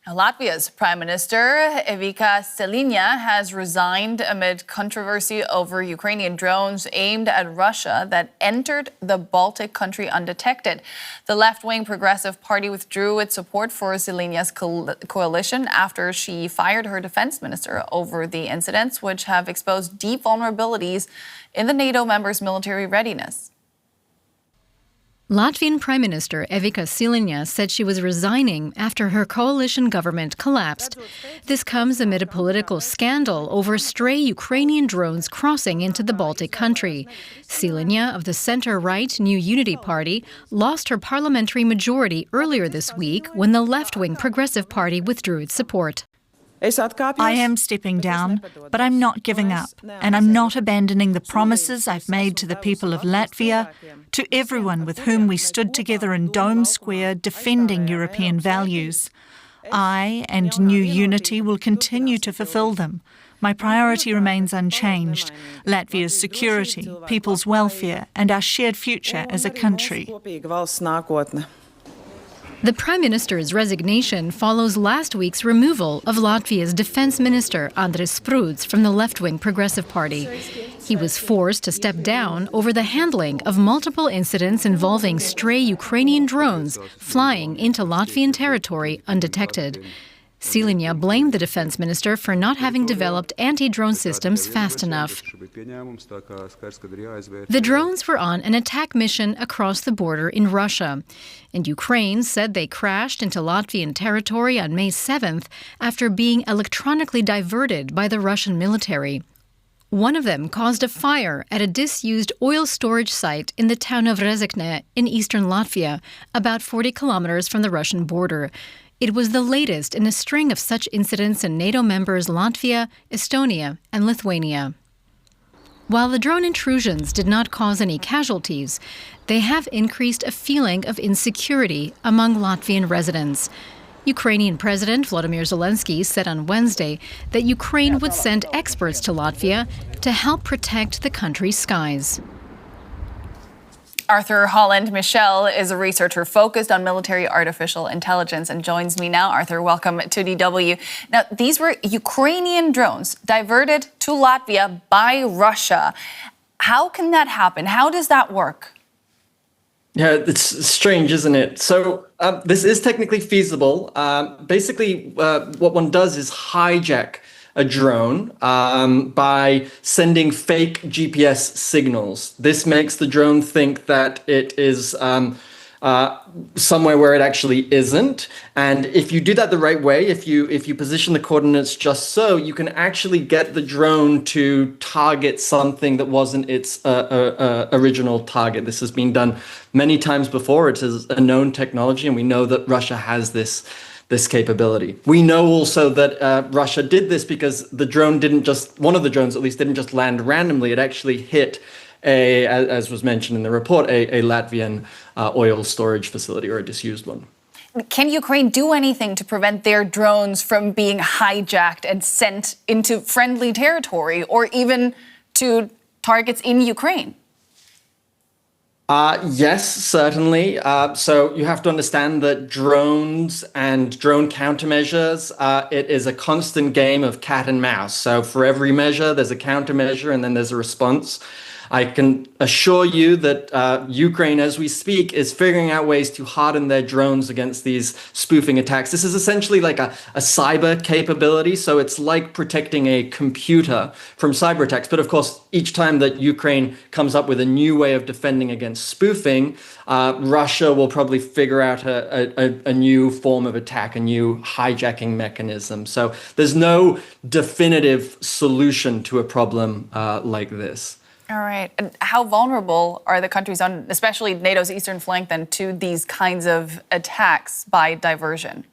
Now, Latvia's Prime Minister Evika Siliņa has resigned amid controversy over Ukrainian drones aimed at Russia that entered the Baltic country undetected. The left-wing Progressive Party withdrew its support for Siliņa's coalition after she fired her defense minister over the incidents, which have exposed deep vulnerabilities in the NATO members' military readiness. Latvian Prime Minister Evika Siliņa said she was resigning after her coalition government collapsed. This comes amid a political scandal over stray Ukrainian drones crossing into the Baltic country. Siliņa of the center-right New Unity Party lost her parliamentary majority earlier this week when the left-wing Progressive Party withdrew its support. I am stepping down, but I'm not giving up, and I'm not abandoning the promises I've made to the people of Latvia, to everyone with whom we stood together in Dome Square defending European values. I and New Unity will continue to fulfil them. My priority remains unchanged: Latvia's security, people's welfare, and our shared future as a country. The Prime Minister's resignation follows last week's removal of Latvia's Defense Minister Andris Spruds from the left-wing Progressive Party. He was forced to step down over the handling of multiple incidents involving stray Ukrainian drones flying into Latvian territory undetected. Siliņa blamed the defense minister for not having developed anti-drone systems fast enough. The drones were on an attack mission across the border in Russia, and Ukraine said they crashed into Latvian territory on May 7th after being electronically diverted by the Russian military. One of them caused a fire at a disused oil storage site in the town of Rezekne in eastern Latvia, about 40 kilometers from the Russian border. It was the latest in a string of such incidents in NATO members Latvia, Estonia and Lithuania. While the drone intrusions did not cause any casualties, they have increased a feeling of insecurity among Latvian residents. Ukrainian President Volodymyr Zelensky said on Wednesday that Ukraine would send experts to Latvia to help protect the country's skies. Arthur Holland Michel is a researcher focused on military artificial intelligence and joins me now. Arthur, welcome to DW. Now, these were Ukrainian drones diverted to Latvia by Russia. How can that happen? How does that work? Yeah, it's strange, isn't it? So this is technically feasible. Basically, what one does is hijack a drone by sending fake GPS signals. This makes the drone think that it is somewhere where it actually isn't. And if you do that the right way, if you position the coordinates just so, you can actually get the drone to target something that wasn't its original target. This has been done many times before. It is a known technology, and we know that Russia has this capability. We know also that Russia did this because the drone one of the drones at least didn't just land randomly. It actually hit as was mentioned in the report, a Latvian oil storage facility, or a disused one. Can Ukraine do anything to prevent their drones from being hijacked and sent into friendly territory or even to targets in Ukraine? Yes, certainly. So you have to understand that drones and drone countermeasures, it is a constant game of cat and mouse. So for every measure, there's a countermeasure and then there's a response. I can assure you that Ukraine, as we speak, is figuring out ways to harden their drones against these spoofing attacks. This is essentially like a cyber capability. So it's like protecting a computer from cyber attacks. But of course, each time that Ukraine comes up with a new way of defending against spoofing, Russia will probably figure out a new form of attack, a new hijacking mechanism. So there's no definitive solution to a problem like this. All right. And how vulnerable are the countries on, especially NATO's eastern flank, then, to these kinds of attacks by diversion?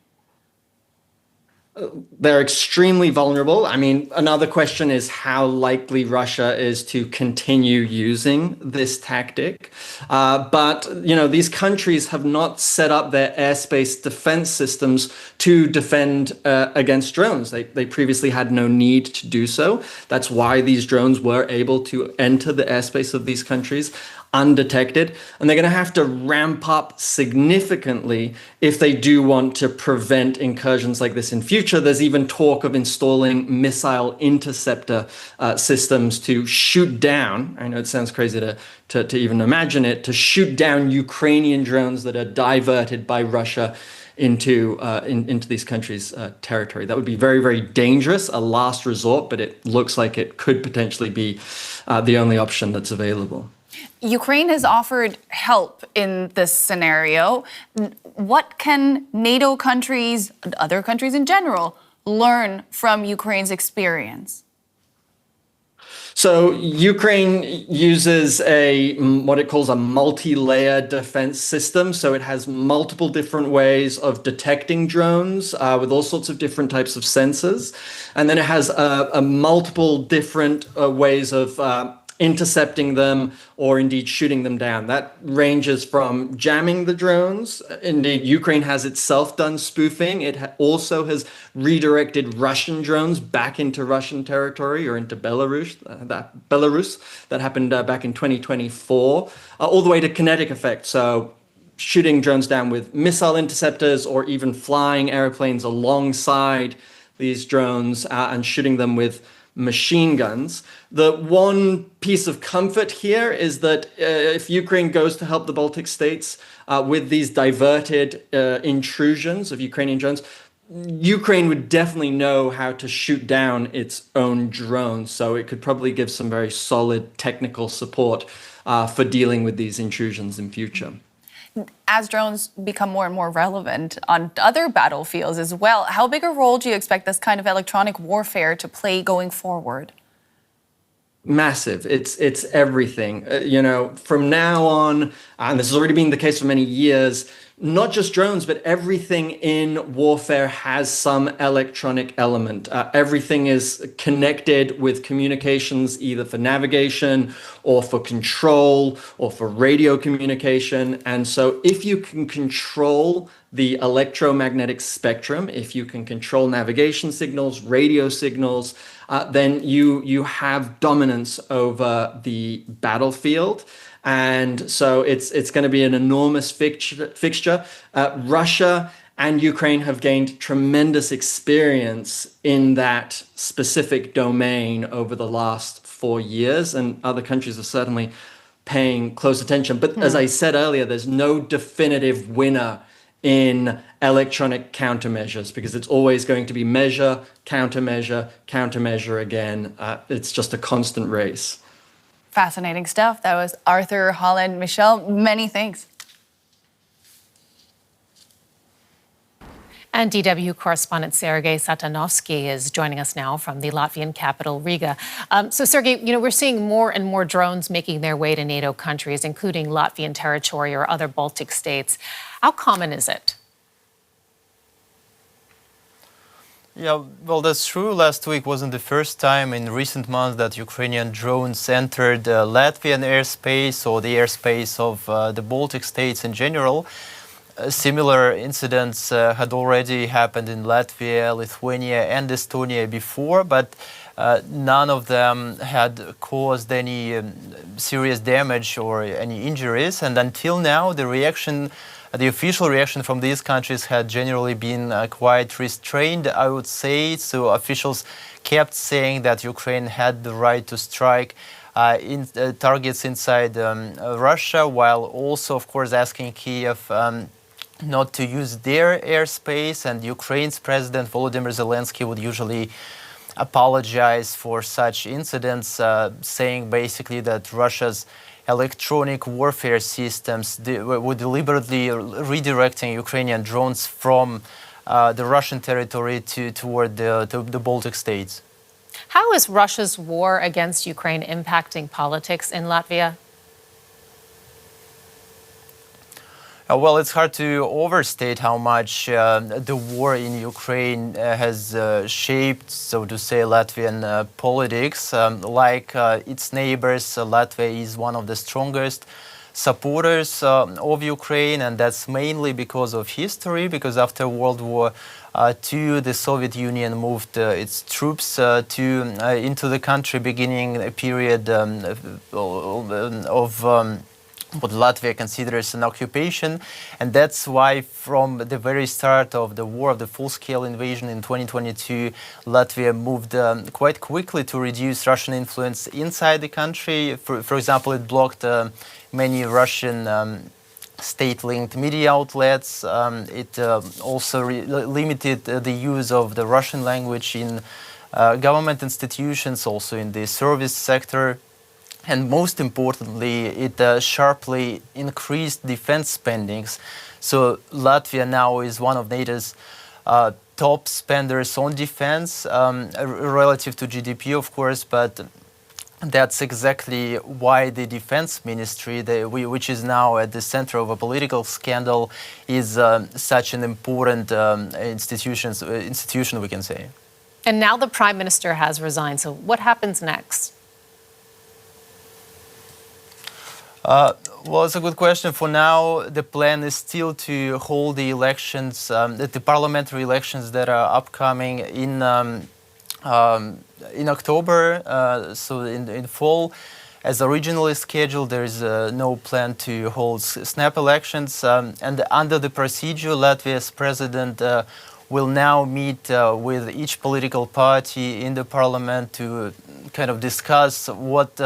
They're extremely vulnerable. I mean, another question is how likely Russia is to continue using this tactic. But, these countries have not set up their airspace defense systems to defend against drones. They previously had no need to do so. That's why these drones were able to enter the airspace of these countries. undetected, and they're going to have to ramp up significantly if they do want to prevent incursions like this in future. There's even talk of installing missile interceptor systems to shoot down, I know it sounds crazy to even imagine it, to shoot down Ukrainian drones that are diverted by Russia into these countries' territory. That would be very, very dangerous, a last resort, but it looks like it could potentially be the only option that's available. Ukraine has offered help in this scenario. What can NATO countries, and other countries in general, learn from Ukraine's experience? So Ukraine uses what it calls a multi-layer defense system. So it has multiple different ways of detecting drones with all sorts of different types of sensors. And then it has a multiple different ways of intercepting them or indeed shooting them down. That ranges from jamming the drones. Indeed, Ukraine has itself done spoofing. It also has redirected Russian drones back into Russian territory or into Belarus. That happened back in 2024, all the way to kinetic effect. So shooting drones down with missile interceptors or even flying airplanes alongside these drones and shooting them with machine guns. The one piece of comfort here is that if Ukraine goes to help the Baltic states with these diverted intrusions of Ukrainian drones, Ukraine would definitely know how to shoot down its own drones. So it could probably give some very solid technical support for dealing with these intrusions in future. As drones become more and more relevant on other battlefields as well, how big a role do you expect this kind of electronic warfare to play going forward? Massive. It's everything. From now on, and this has already been the case for many years, not just drones, but everything in warfare has some electronic element. Everything is connected with communications, either for navigation or for control or for radio communication. And so if you can control the electromagnetic spectrum, if you can control navigation signals, radio signals, then you have dominance over the battlefield. And so it's going to be an enormous fixture. Russia and Ukraine have gained tremendous experience in that specific domain over the last 4 years, and other countries are certainly paying close attention. But as I said earlier, there's no definitive winner in electronic countermeasures because it's always going to be measure, countermeasure again. It's just a constant race. Fascinating stuff. That was Arthur Holland Michel. Many thanks. And DW correspondent Sergei Satanovskii is joining us now from the Latvian capital, Riga. So, Sergei, we're seeing more and more drones making their way to NATO countries, including Latvian territory or other Baltic states. How common is it? Yeah, well, that's true. Last week wasn't the first time in recent months that Ukrainian drones entered Latvian airspace or the airspace of the Baltic states in general. Similar incidents had already happened in Latvia, Lithuania, and Estonia before, but none of them had caused any serious damage or any injuries. And until now, the official reaction from these countries had generally been quite restrained, I would say. So officials kept saying that Ukraine had the right to strike targets inside Russia, while also, of course, asking Kiev not to use their airspace. And Ukraine's president, Volodymyr Zelensky, would usually apologize for such incidents, saying basically that Russia's electronic warfare systems were deliberately redirecting Ukrainian drones from the Russian territory toward the Baltic states. How is Russia's war against Ukraine impacting politics in Latvia? Well, it's hard to overstate how much the war in Ukraine has shaped, so to say, Latvian politics. Like its neighbors, Latvia is one of the strongest supporters of Ukraine, and that's mainly because of history, because after World War II, the Soviet Union moved its troops into the country, beginning a period of what Latvia considers an occupation. And that's why from the very start of the war, of the full-scale invasion in 2022, Latvia moved quite quickly to reduce Russian influence inside the country. For example, it blocked many Russian state-linked media outlets. It also limited the use of the Russian language in government institutions, also in the service sector. And most importantly, it sharply increased defense spendings. So Latvia now is one of NATO's top spenders on defense, relative to GDP, of course, but that's exactly why the defense ministry, which is now at the center of a political scandal, is such an important institution, we can say. And now the prime minister has resigned. So what happens next? Well, it's a good question. For now, the plan is still to hold the elections, the parliamentary elections that are upcoming in October, so in fall. As originally scheduled, there is no plan to hold snap elections. And under the procedure, Latvia's president will now meet with each political party in the parliament to kind of discuss what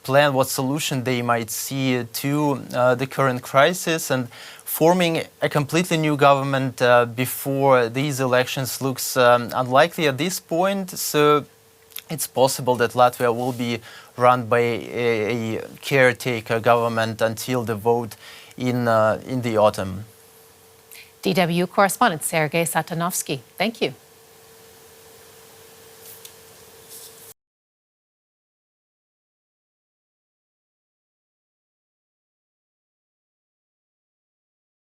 plan, what solution they might see to the current crisis, and forming a completely new government before these elections looks unlikely at this point. So it's possible that Latvia will be run by a caretaker government until the vote in the autumn. DW correspondent Sergei Satanovskii, thank you.